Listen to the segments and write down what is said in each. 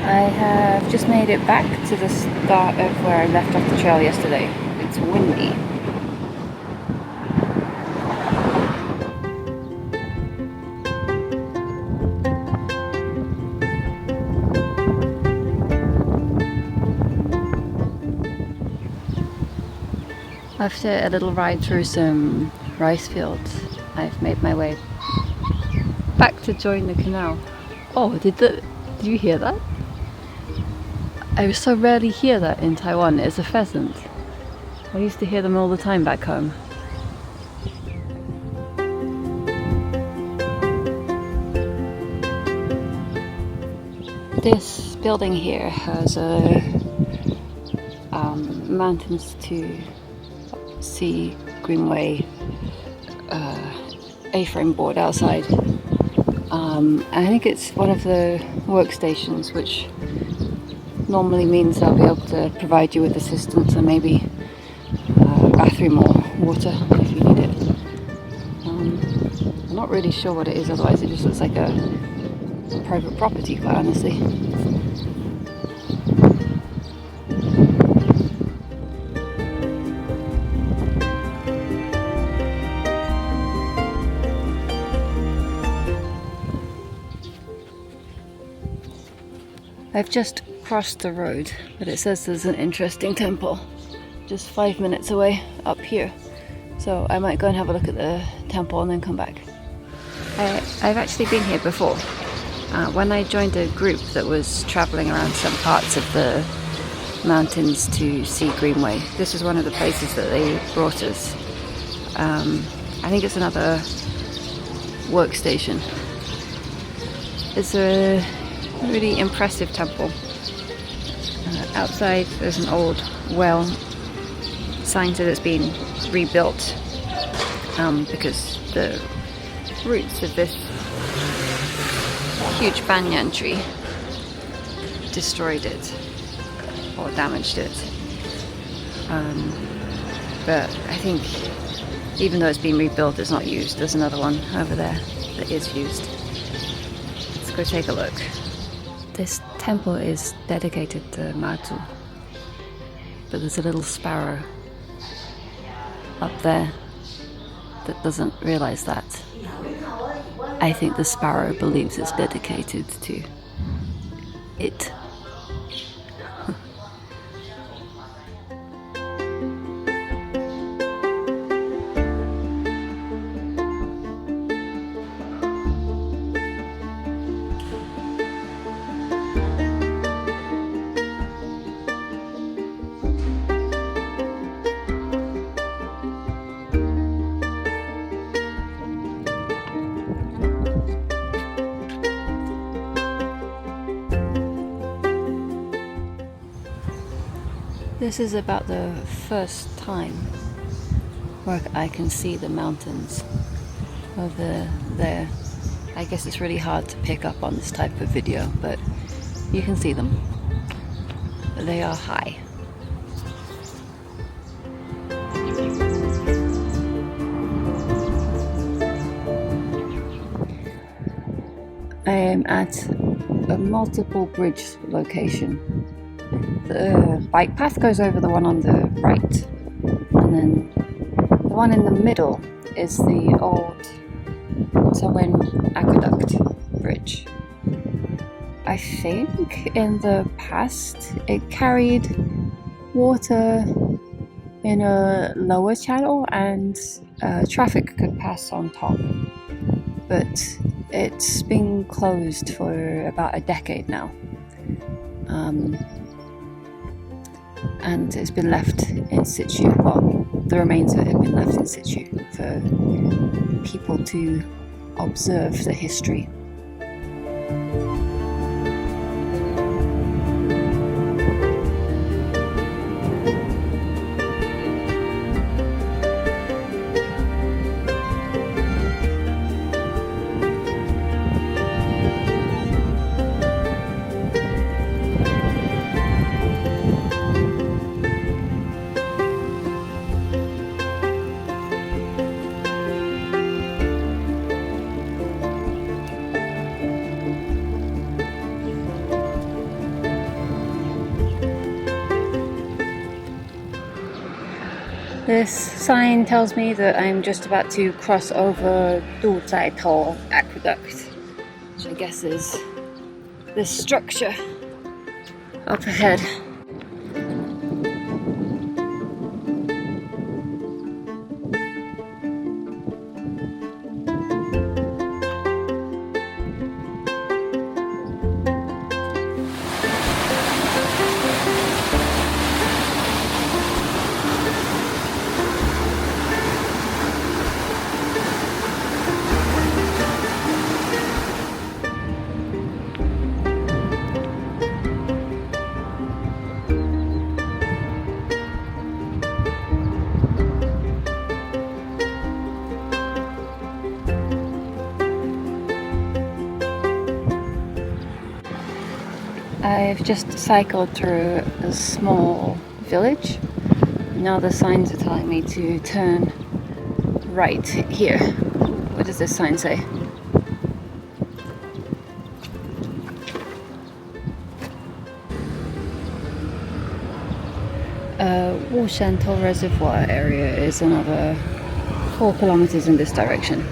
I have just made it back to the start of where I left off the trail yesterday. It's windy. After a little ride through some rice fields, I've made my way back to join the canal. Oh, did you hear that? I so rarely hear that in Taiwan. It's a pheasant. I used to hear them all the time back home. This building here has a Mountains to Sea Greenway A-frame board outside. I think it's one of the workstations, which normally means they'll be able to provide you with assistance and maybe bathroom or water if you need it. I'm not really sure what it is, otherwise it just looks like a private property, quite honestly. I've just crossed the road, but it says there's an interesting temple just 5 minutes away up here. So I might go and have a look at the temple and then come back. I've actually been here before. When I joined a group that was travelling around some parts of the Mountains to Sea Greenway, this was one of the places that they brought us. I think it's another workstation. It's a really impressive temple. Outside there's an old well. Sign said it's been rebuilt because the roots of this huge banyan tree destroyed it or damaged it. But I think even though it's been rebuilt, it's not used. There's another one over there that is used. Let's go take a look. This temple is dedicated to Matu, but there's a little sparrow up there that doesn't realize that. I think the sparrow believes it's dedicated to it. This is about the first time where I can see the mountains over there. I guess it's really hard to pick up on this type of video, but you can see them. They are high. I am at a multiple bridge location. The bike path goes over the one on the right, and then the one in the middle is the old Taiwan Aqueduct Bridge. I think in the past it carried water in a lower channel and traffic could pass on top, but it's been closed for about a decade now. And it's been left in situ. Well, the remains of it have been left in situ for people to observe the history. This sign tells me that I'm just about to cross over Duzaitou Aqueduct, which I guess is this structure up ahead. I've just cycled through a small village. Now the signs are telling me to turn right here. What does this sign say? Wushantou Reservoir area is another 4 kilometers in this direction.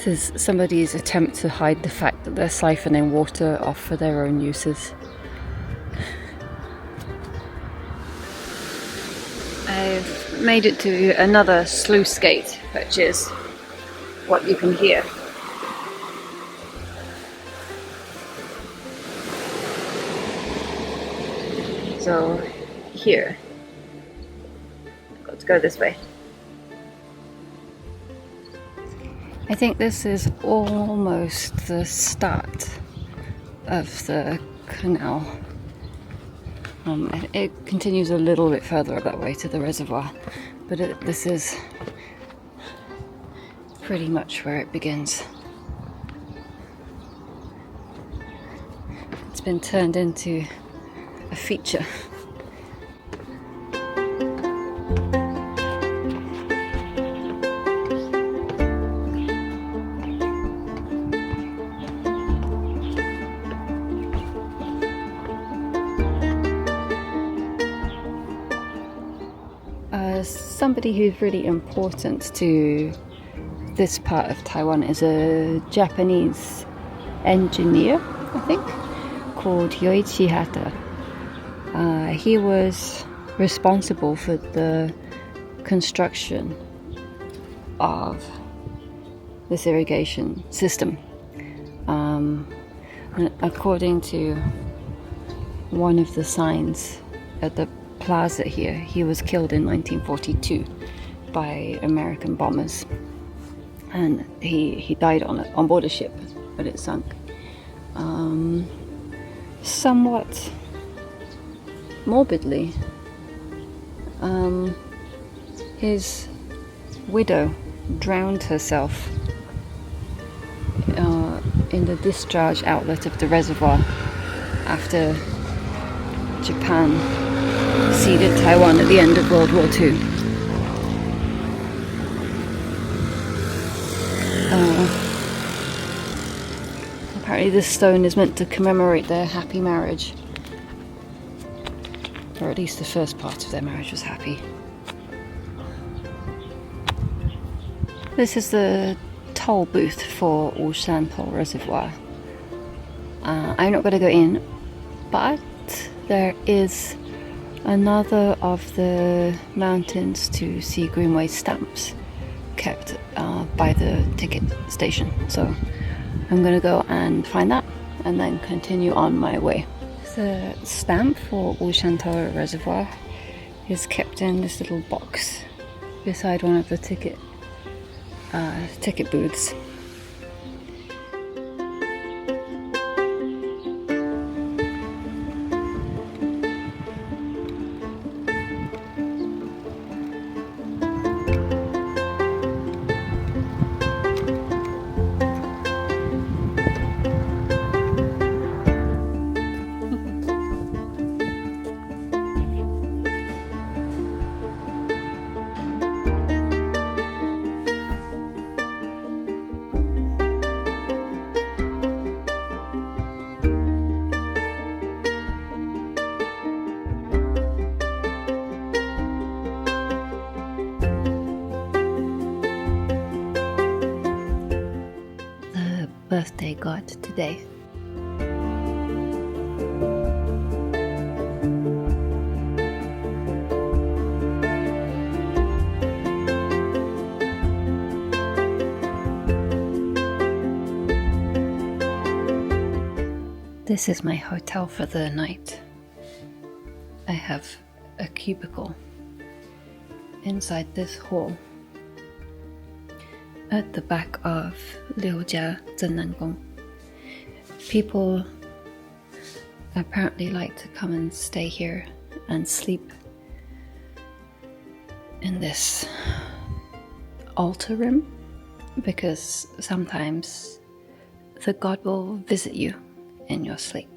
This is somebody's attempt to hide the fact that they're siphoning water off for their own uses. I've made it to another sluice gate, which is what you can hear. So here, let's go this way. I think this is almost the start of the canal. It continues a little bit further up that way to the reservoir, but this is pretty much where it begins. It's been turned into a feature. Somebody who's really important to this part of Taiwan is a Japanese engineer, I think, called Yoichi Hatta. He was responsible for the construction of this irrigation system. And according to one of the signs at the plaza here, he was killed in 1942 by American bombers, and he died on board a ship, but it sunk. Somewhat morbidly, his widow drowned herself in the discharge outlet of the reservoir after Japan ceded Taiwan at the end of World War II. Apparently this stone is meant to commemorate their happy marriage, or at least the first part of their marriage was happy. This is the toll booth for Wushantou Reservoir. I'm not going to go in, but there is another of the Mountains to Sea Greenway stamps kept by the ticket station. So I'm going to go and find that and then continue on my way. The stamp for Shanhua Reservoir is kept in this little box beside one of the ticket booths. Birthday god today. This is my hotel for the night. I have a cubicle inside this hall. At the back of Liujia Zhennan. People apparently like to come and stay here and sleep in this altar room because sometimes the god will visit you in your sleep.